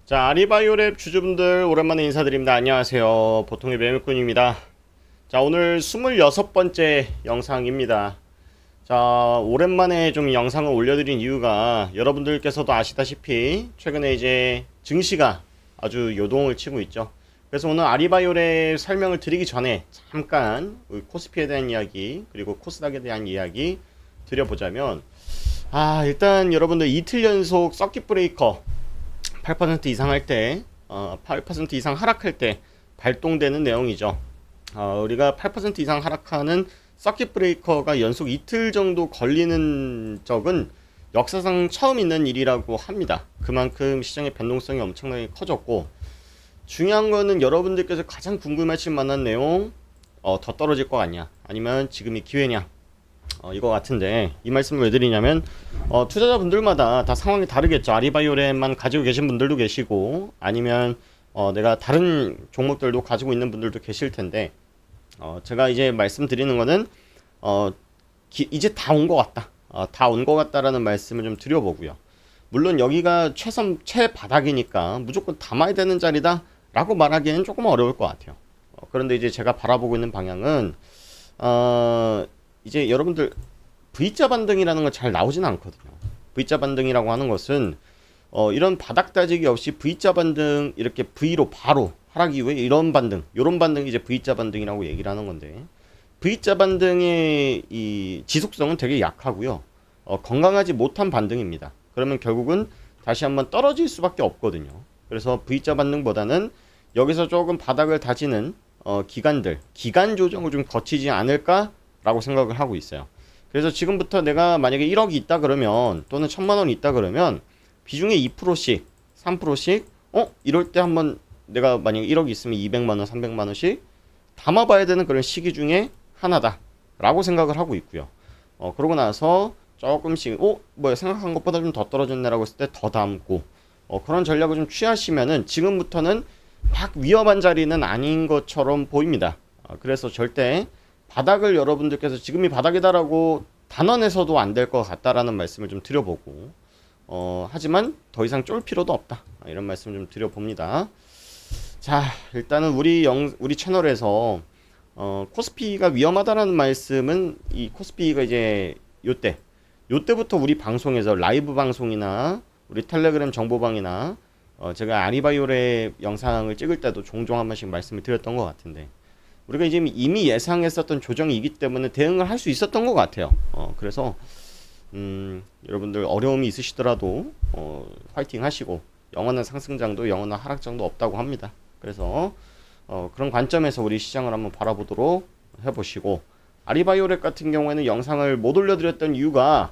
자, 아리바이오랩 주주분들 오랜만에 인사드립니다. 안녕하세요. 보통의 매물꾼입니다. 자, 오늘 26번째 영상입니다. 자, 오랜만에 좀 영상을 올려드린 이유가 여러분들께서도 아시다시피 최근에 이제 증시가 아주 요동을 치고 있죠. 그래서 오늘 아리바이오랩 설명을 드리기 전에 잠깐 코스피에 대한 이야기 그리고 코스닥에 대한 이야기 드려보자면, 일단 여러분들 이틀 연속 서킷 브레이커 8% 이상 할 때, 8% 이상 하락할 때 발동되는 내용이죠. 우리가 8% 이상 하락하는 서킷 브레이커가 연속 이틀 정도 걸리는 적은 역사상 처음 있는 일이라고 합니다. 그만큼 시장의 변동성이 엄청나게 커졌고, 중요한 거는 여러분들께서 가장 궁금하실 만한 내용, 더 떨어질 것 같냐, 아니면 지금이 기회냐, 이거 같은데, 이 말씀을 왜 드리냐면, 투자자분들마다 다 상황이 다르겠죠. 아리바이오랩만 가지고 계신 분들도 계시고, 아니면 내가 다른 종목들도 가지고 있는 분들도 계실 텐데, 제가 이제 말씀드리는 거는 이제 다 온 것 같다, 다 온 것 같다라는 말씀을 좀 드려보고요. 물론 여기가 최바닥이니까 무조건 담아야 되는 자리다 라고 말하기에는 조금 어려울 것 같아요. 그런데 이제 제가 바라보고 있는 방향은 이제 여러분들 V자 반등이라는 건 잘 나오지는 않거든요. V자 반등이라고 하는 것은 이런 바닥 다지기 없이 V자 반등, 이렇게 V로 바로 하락 이후에 이런 반등, 요런 반등이 이제 V자 반등이라고 얘기를 하는 건데, V자 반등의 이 지속성은 되게 약하고요. 건강하지 못한 반등입니다. 그러면 결국은 다시 한번 떨어질 수밖에 없거든요. 그래서 V자 반등보다는 여기서 조금 바닥을 다지는 기간 조정을 좀 거치지 않을까라고 생각을 하고 있어요. 그래서 지금부터 내가 만약에 1억이 있다 그러면, 또는 1000만원이 있다 그러면 비중에 2%씩 3%씩 이럴 때 한번 내가 만약에 1억이 있으면 200만원 300만원씩 담아봐야 되는 그런 시기 중에 하나다 라고 생각을 하고 있고요. 그러고 나서 조금씩 뭐야, 생각한 것보다 좀 더 떨어졌네 라고 했을 때 더 담고, 그런 전략을 좀 취하시면은 지금부터는 막 위험한 자리는 아닌 것처럼 보입니다. 그래서 절대 바닥을 여러분들께서 지금이 바닥이다라고 단언해서도 안 될 것 같다라는 말씀을 좀 드려보고, 하지만 더 이상 쫄 필요도 없다, 이런 말씀을 좀 드려봅니다. 자, 일단은 우리 채널에서 코스피가 위험하다라는 말씀은, 이 코스피가 이제 요때부터 우리 방송에서 라이브 방송이나 우리 텔레그램 정보방이나 제가 아리바이오랩 영상을 찍을 때도 종종 한 번씩 말씀을 드렸던 것 같은데, 우리가 이제 이미 예상했었던 조정이기 때문에 대응을 할 수 있었던 것 같아요. 그래서 여러분들 어려움이 있으시더라도 화이팅 하시고, 영원한 상승장도 영원한 하락장도 없다고 합니다. 그래서 그런 관점에서 우리 시장을 한번 바라보도록 해보시고, 아리바이오랩 같은 경우에는 영상을 못 올려드렸던 이유가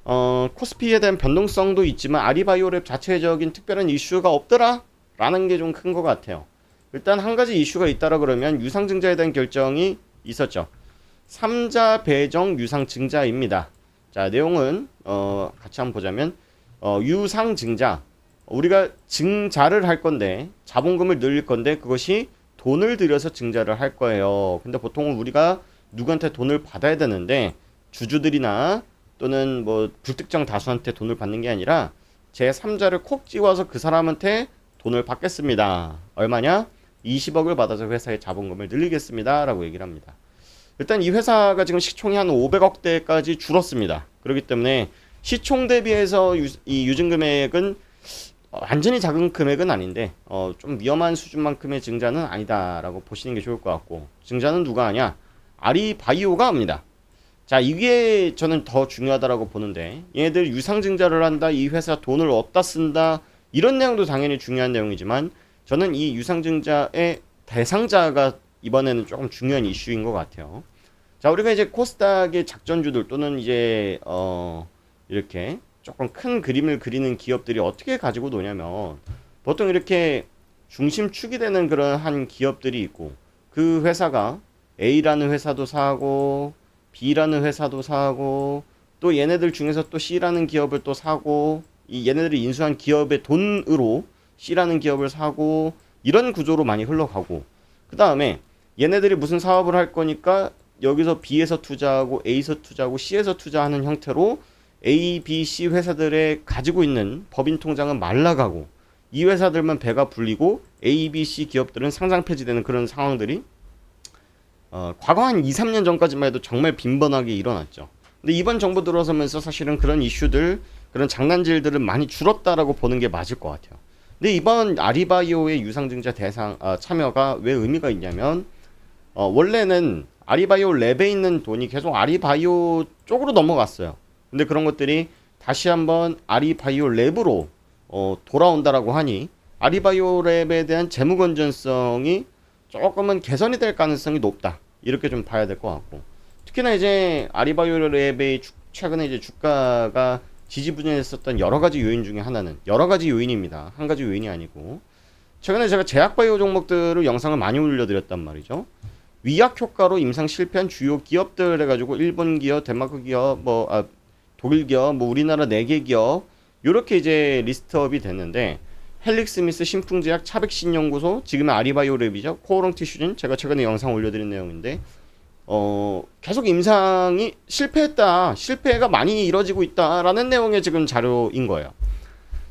코스피에 대한 변동성도 있지만 아리바이오랩 자체적인 특별한 이슈가 없더라 라는 게 좀 큰 것 같아요. 일단 한 가지 이슈가 있다라 그러면 유상증자에 대한 결정이 있었죠. 3자 배정 유상증자입니다. 자, 내용은 같이 한번 보자면, 유상증자, 우리가 증자를 할 건데, 자본금을 늘릴 건데, 그것이 돈을 들여서 증자를 할 거예요. 근데 보통은 우리가 누구한테 돈을 받아야 되는데, 주주들이나 또는 뭐 불특정 다수한테 돈을 받는 게 아니라 제3자를 콕 찍어서 그 사람한테 돈을 받겠습니다. 얼마냐? 20억을 받아서 회사의 자본금을 늘리겠습니다 라고 얘기를 합니다. 일단 이 회사가 지금 시총이 한 500억대까지 줄었습니다. 그렇기 때문에 시총 대비해서 이 유증금액은 완전히 작은 금액은 아닌데 좀 위험한 수준만큼의 증자는 아니다라고 보시는 게 좋을 것 같고, 증자는 누가 하냐? 아리바이오가 합니다. 자, 이게 저는 더 중요하다라고 보는데, 얘네들 유상증자를 한다, 이 회사 돈을 어디다 쓴다, 이런 내용도 당연히 중요한 내용이지만, 저는 이 유상증자의 대상자가 이번에는 조금 중요한 이슈인 것 같아요. 자, 우리가 이제 코스닥의 작전주들 또는 이제 이렇게 조금 큰 그림을 그리는 기업들이 어떻게 가지고 노냐면, 보통 이렇게 중심축이 되는 그런 한 기업들이 있고, 그 회사가 A라는 회사도 사고 B라는 회사도 사고, 또 얘네들 중에서 또 C라는 기업을 또 사고, 이 얘네들이 인수한 기업의 돈으로 C라는 기업을 사고, 이런 구조로 많이 흘러가고, 그 다음에 얘네들이 무슨 사업을 할 거니까 여기서 B에서 투자하고 A에서 투자하고 C에서 투자하는 형태로 A, B, C 회사들의 가지고 있는 법인 통장은 말라가고, 이 회사들만 배가 불리고 A, B, C 기업들은 상장 폐지되는 그런 상황들이 과거 한 2, 3년 전까지만 해도 정말 빈번하게 일어났죠. 근데 이번 정부 들어서면서 사실은 그런 이슈들, 그런 장난질들은 많이 줄었다라고 보는 게 맞을 것 같아요. 근데 이번 아리바이오의 유상증자 대상 참여가 왜 의미가 있냐면 원래는 아리바이오 랩에 있는 돈이 계속 아리바이오 쪽으로 넘어갔어요. 근데 그런 것들이 다시 한번 아리바이오 랩으로 돌아온다라고 하니 아리바이오 랩에 대한 재무 건전성이 조금은 개선이 될 가능성이 높다. 이렇게 좀 봐야 될 것 같고, 특히나 이제 아리바이오 랩의 최근에 이제 주가가 지지부진했었던 여러 가지 요인 중에 하나는, 여러 가지 요인입니다. 한 가지 요인이 아니고, 최근에 제가 제약바이오 종목들을 영상을 많이 올려드렸단 말이죠. 위약 효과로 임상 실패한 주요 기업들 해가지고 일본 기업, 덴마크 기업, 독일 기업, 우리나라 4개 기업 요렇게 이제 리스트업이 됐는데, 헬릭스미스, 신풍제약, 차백신연구소, 지금은 아리바이오랩이죠. 코오롱 티슈진, 제가 최근에 영상 올려드린 내용인데 계속 임상이 실패했다, 실패가 많이 이뤄지고 있다라는 내용의 지금 자료인 거예요.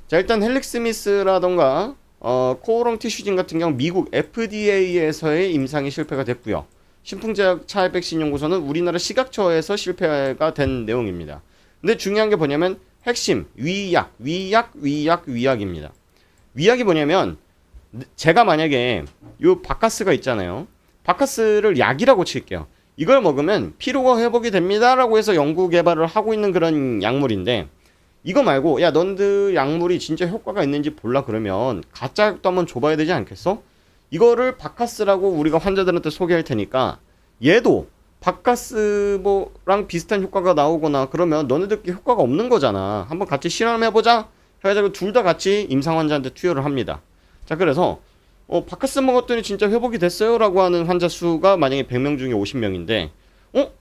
자, 일단 헬릭스미스라던가 코오롱 티슈진 같은 경우 미국 FDA에서의 임상이 실패가 됐고요. 신풍제약, 차백신연구소는 우리나라 식약처에서 실패가 된 내용입니다. 근데 중요한 게 뭐냐면 핵심 위약입니다. 위약이 뭐냐면, 제가 만약에 요 바카스가 있잖아요. 바카스를 약이라고 칠게요. 이걸 먹으면 피로가 회복이 됩니다라고 해서 연구 개발을 하고 있는 그런 약물인데, 이거 말고 야 넌들 약물이 진짜 효과가 있는지 볼라 그러면 가짜 약도 한번 줘봐야 되지 않겠어? 이거를 바카스라고 우리가 환자들한테 소개할 테니까 얘도 바카스랑 비슷한 효과가 나오거나 그러면 너네들께 효과가 없는 거잖아. 한번 같이 실험해보자 해가지고 둘 다 같이 임상 환자한테 투여를 합니다. 자, 그래서 바카스 먹었더니 진짜 회복이 됐어요 라고 하는 환자 수가 만약에 100명 중에 50명인데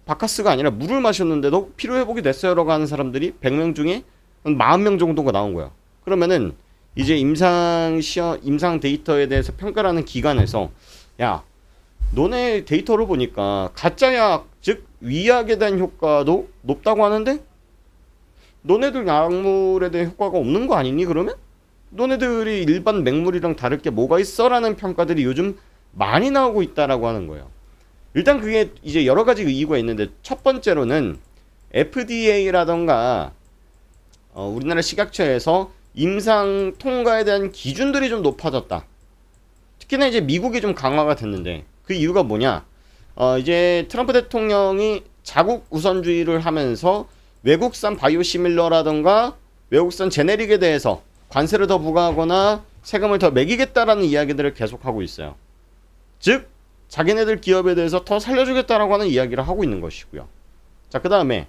바카스가 아니라 물을 마셨는데도 피로 회복이 됐어요 라고 하는 사람들이 100명 중에 한 40명 정도가 나온 거야. 그러면은 이제 임상 데이터에 대해서 평가를 하는 기관에서 야, 너네 데이터를 보니까 가짜약, 즉 위약에 대한 효과도 높다고 하는데 너네들 약물에 대한 효과가 없는 거 아니니? 그러면 너네들이 일반 맹물이랑 다를 게 뭐가 있어? 라는 평가들이 요즘 많이 나오고 있다라고 하는 거예요. 일단 그게 이제 여러 가지 이유가 있는데, 첫 번째로는 FDA라던가 우리나라 식약처에서 임상 통과에 대한 기준들이 좀 높아졌다. 특히나 이제 미국이 좀 강화가 됐는데, 그 이유가 뭐냐? 이제 트럼프 대통령이 자국 우선주의를 하면서 외국산 바이오시밀러라던가 외국산 제네릭에 대해서 관세를 더 부과하거나 세금을 더 매기겠다라는 이야기들을 계속하고 있어요. 즉 자기네들 기업에 대해서 더 살려주겠다라고 하는 이야기를 하고 있는 것이고요. 자, 그 다음에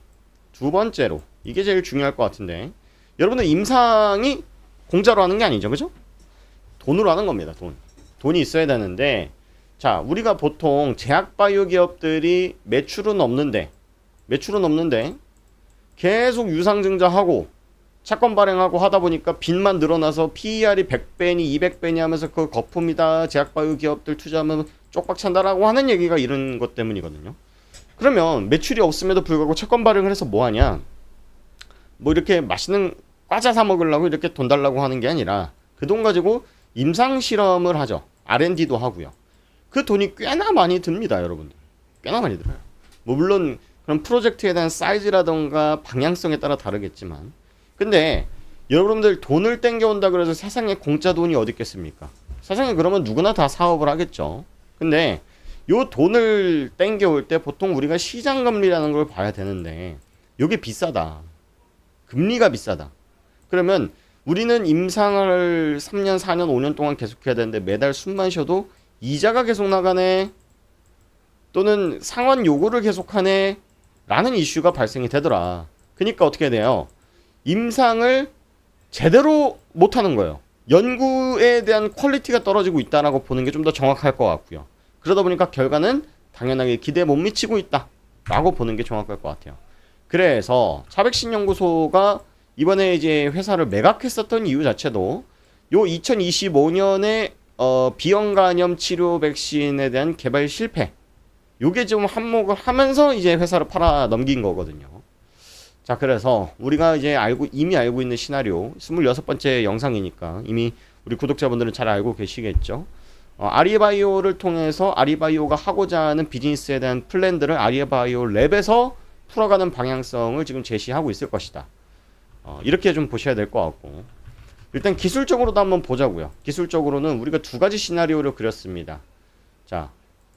두 번째로, 이게 제일 중요할 것 같은데, 여러분들 임상이 공짜로 하는 게 아니죠, 그죠? 돈으로 하는 겁니다. 돈이 있어야 되는데, 자, 우리가 보통 제약바이오 기업들이 매출은 없는데 계속 유상증자하고 채권 발행하고 하다 보니까 빚만 늘어나서 PER이 100배니 200배니 하면서 그 거품이다, 제약바이오 기업들 투자하면 쪽박 찬다라고 하는 얘기가 이런 것 때문이거든요. 그러면 매출이 없음에도 불구하고 채권 발행을 해서 뭐하냐, 뭐 이렇게 맛있는 과자 사 먹으려고 이렇게 돈 달라고 하는 게 아니라 그 돈 가지고 임상 실험을 하죠. R&D도 하고요. 그 돈이 꽤나 많이 듭니다, 여러분들. 꽤나 많이 들어요. 뭐 물론 그런 프로젝트에 대한 사이즈라던가 방향성에 따라 다르겠지만, 근데 여러분들 돈을 땡겨온다 그래서 세상에 공짜 돈이 어디 있겠습니까? 세상에 그러면 누구나 다 사업을 하겠죠. 근데 요 돈을 땡겨올 때 보통 우리가 시장금리라는 걸 봐야 되는데, 요게 비싸다. 금리가 비싸다. 그러면 우리는 임상을 3년, 4년, 5년 동안 계속해야 되는데 매달 숨만 쉬어도 이자가 계속 나가네, 또는 상환 요구를 계속하네 라는 이슈가 발생이 되더라. 그러니까 어떻게 돼요? 임상을 제대로 못하는 거예요. 연구에 대한 퀄리티가 떨어지고 있다라고 보는 게 좀 더 정확할 것 같고요. 그러다 보니까 결과는 당연하게 기대에 못 미치고 있다 라고 보는 게 정확할 것 같아요. 그래서 차백신연구소가 이번에 이제 회사를 매각했었던 이유 자체도 요 2025년에 비형간염 치료 백신에 대한 개발 실패, 요게 좀 한몫을 하면서 이제 회사를 팔아 넘긴 거거든요. 자, 그래서 우리가 이제 이미 알고 있는 시나리오, 26번째 영상이니까 이미 우리 구독자분들은 잘 알고 계시겠죠. 아리바이오를 통해서 아리바이오가 하고자 하는 비즈니스에 대한 플랜들을 아리바이오 랩에서 풀어가는 방향성을 지금 제시하고 있을 것이다. 이렇게 좀 보셔야 될 것 같고, 일단 기술적으로도 한번 보자고요. 기술적으로는 우리가 두 가지 시나리오를 그렸습니다. 자,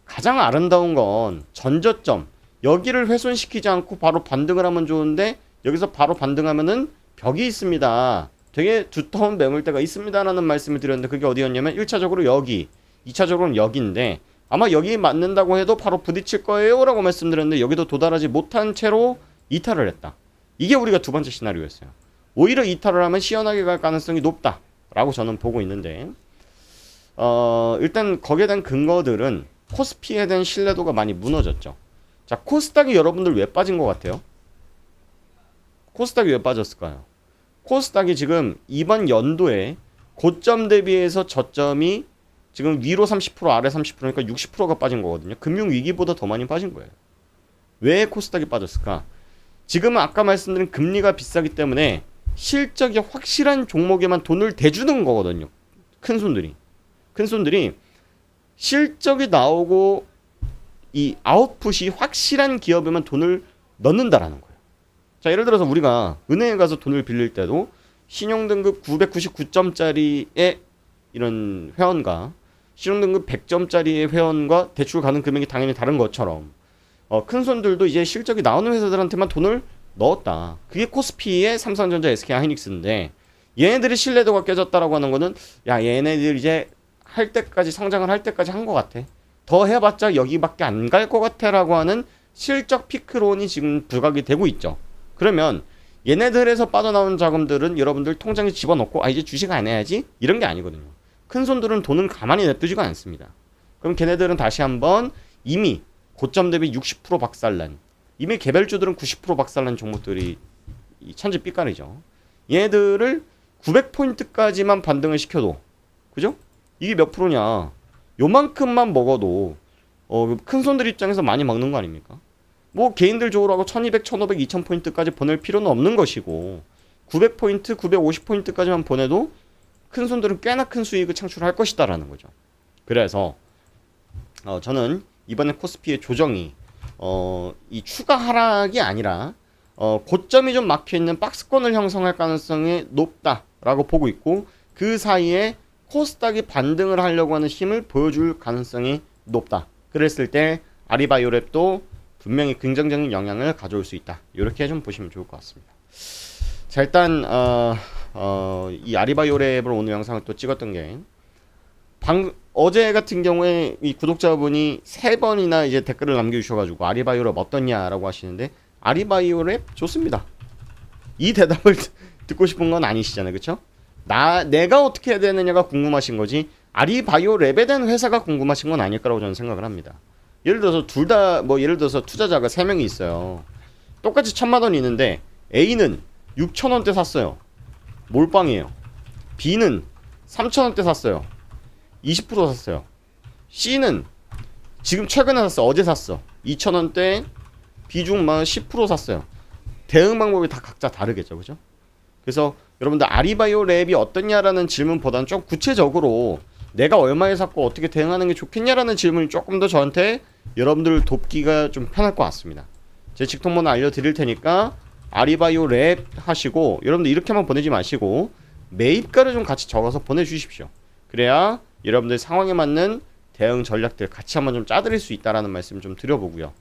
가장 아름다운 건 전저점, 여기를 훼손시키지 않고 바로 반등을 하면 좋은데 여기서 바로 반등하면은 벽이 있습니다. 되게 두터운 매물대가 있습니다라는 말씀을 드렸는데, 그게 어디였냐면 1차적으로 여기, 2차적으로는 여기인데, 아마 여기 맞는다고 해도 바로 부딪힐 거예요 라고 말씀드렸는데 여기도 도달하지 못한 채로 이탈을 했다. 이게 우리가 두 번째 시나리오였어요. 오히려 이탈을 하면 시원하게 갈 가능성이 높다 라고 저는 보고 있는데, 일단 거기에 대한 근거들은 코스피에 대한 신뢰도가 많이 무너졌죠. 자, 코스닥이 여러분들 왜 빠진 것 같아요? 코스닥이 왜 빠졌을까요? 코스닥이 지금 이번 연도에 고점 대비해서 저점이 지금 위로 30% 아래 30%니까 60%가 빠진 거거든요. 금융위기보다 더 많이 빠진 거예요. 왜 코스닥이 빠졌을까? 지금은 아까 말씀드린 금리가 비싸기 때문에 실적이 확실한 종목에만 돈을 대주는 거거든요. 큰손들이 실적이 나오고 이 아웃풋이 확실한 기업에만 돈을 넣는다라는 거예요. 자, 예를 들어서 우리가 은행에 가서 돈을 빌릴 때도 신용등급 999점짜리의 이런 회원과 신용등급 100점짜리의 회원과 대출 가능 금액이 당연히 다른 것처럼 큰손들도 이제 실적이 나오는 회사들한테만 돈을 넣었다. 그게 코스피의 삼성전자, SK하이닉스인데, 얘네들의 신뢰도가 깨졌다라고 하는 거는, 야, 얘네들 이제 할 때까지 성장을 할 때까지 한 것 같아. 더 해봤자 여기밖에 안 갈 것 같아라고 하는 실적 피크론이 지금 부각이 되고 있죠. 그러면 얘네들에서 빠져나온 자금들은 여러분들 통장에 집어넣고 이제 주식 안 해야지 이런 게 아니거든요. 큰 손들은 돈은 가만히 냅두지가 않습니다. 그럼 걔네들은 다시 한번 이미 고점 대비 60% 박살난, 이미 개별주들은 90% 박살난 종목들이 천지 삐까리죠. 얘네들을 900포인트까지만 반등을 시켜도, 그죠? 이게 몇 프로냐? 요만큼만 먹어도 큰 손들 입장에서 많이 먹는 거 아닙니까? 뭐 개인들 좋으라고 1200, 1500, 2000포인트까지 보낼 필요는 없는 것이고, 900포인트, 950포인트까지만 보내도 큰 손들은 꽤나 큰 수익을 창출할 것이다라는 거죠. 그래서 저는 이번에 코스피의 조정이 이 추가 하락이 아니라 고점이 좀 막혀있는 박스권을 형성할 가능성이 높다라고 보고 있고, 그 사이에 코스닥이 반등을 하려고 하는 힘을 보여줄 가능성이 높다. 그랬을 때 아리바이오랩도 분명히 긍정적인 영향을 가져올 수 있다. 이렇게 좀 보시면 좋을 것 같습니다. 자, 일단 이 아리바이오랩을 오늘 영상을 또 찍었던 게, 어제 같은 경우에 이 구독자분이 3번이나 이제 댓글을 남겨주셔가지고 아리바이오랩 어떻냐라고 하시는데, 아리바이오랩 좋습니다. 이 대답을 듣고 싶은 건 아니시잖아요, 그렇죠? 내가 어떻게 해야 되느냐가 궁금하신 거지, 아리바이오랩에 대한 회사가 궁금하신 건 아닐 거라고 저는 생각을 합니다. 예를 들어서 둘 다 예를 들어서 투자자가 3명이 있어요. 똑같이 1000만원이 있는데 A는 6,000원대 샀어요. 몰빵이에요. B는 3,000원대 샀어요. 20% 샀어요. C는 지금 최근에 샀어. 어제 샀어. 2,000원대 비중 10% 샀어요. 대응 방법이 다 각자 다르겠죠, 그죠? 그래서 여러분들 아리바이오랩이 어떻냐라는 질문보다는 좀 구체적으로 내가 얼마에 샀고 어떻게 대응하는 게 좋겠냐라는 질문이 조금 더 저한테 여러분들 돕기가 좀 편할 것 같습니다. 제 직통번호 알려드릴 테니까 아리바이오랩 하시고, 여러분들 이렇게만 보내지 마시고 매입가를 좀 같이 적어서 보내주십시오. 그래야 여러분들 상황에 맞는 대응 전략들 같이 한번 좀 짜드릴 수 있다라는 말씀 좀 드려보고요.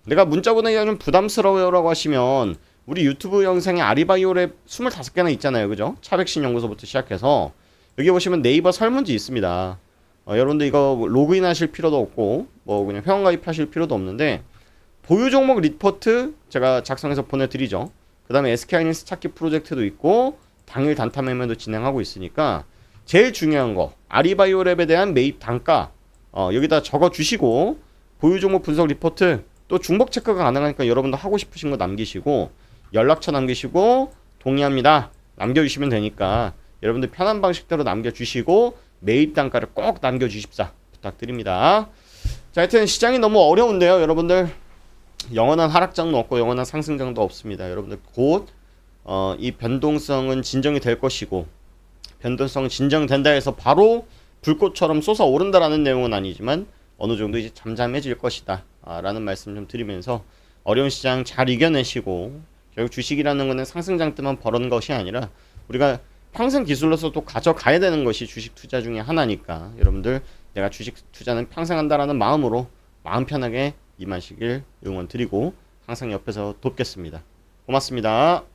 내가 문자 보내기가 좀 부담스러워요 라고 하시면 우리 유튜브 영상에 아리바이오랩 25개나 있잖아요, 그죠? 차백신 연구소부터 시작해서 여기 보시면 네이버 설문지 있습니다. 여러분들 이거 로그인 하실 필요도 없고 그냥 회원 가입하실 필요도 없는데, 보유 종목 리포트 제가 작성해서 보내드리죠. 그 다음에 SK하이닉스 찾기 프로젝트도 있고 당일 단타 매매도 진행하고 있으니까, 제일 중요한 거 아리바이오랩에 대한 매입 단가 여기다 적어주시고, 보유 종목 분석 리포트, 또 중복 체크가 가능하니까 여러분들 하고 싶으신 거 남기시고, 연락처 남기시고 동의합니다 남겨주시면 되니까 여러분들 편한 방식대로 남겨주시고 매입 단가를 꼭 남겨주십사 부탁드립니다. 자, 하여튼 시장이 너무 어려운데요, 여러분들. 영원한 하락장도 없고 영원한 상승장도 없습니다. 여러분들 곧 이 변동성은 진정이 될 것이고, 변동성 진정된다 해서 바로 불꽃처럼 솟아오른다라는 내용은 아니지만 어느 정도 이제 잠잠해질 것이다 라는 말씀 좀 드리면서 어려운 시장 잘 이겨내시고 결국 주식이라는 거는 상승장 때만 벌어는 것이 아니라 우리가 평생 기술로서 또 가져가야 되는 것이 주식 투자 중에 하나니까 여러분들 내가 주식 투자는 평생 한다라는 마음으로 마음 편하게 임하시길 응원 드리고 항상 옆에서 돕겠습니다. 고맙습니다.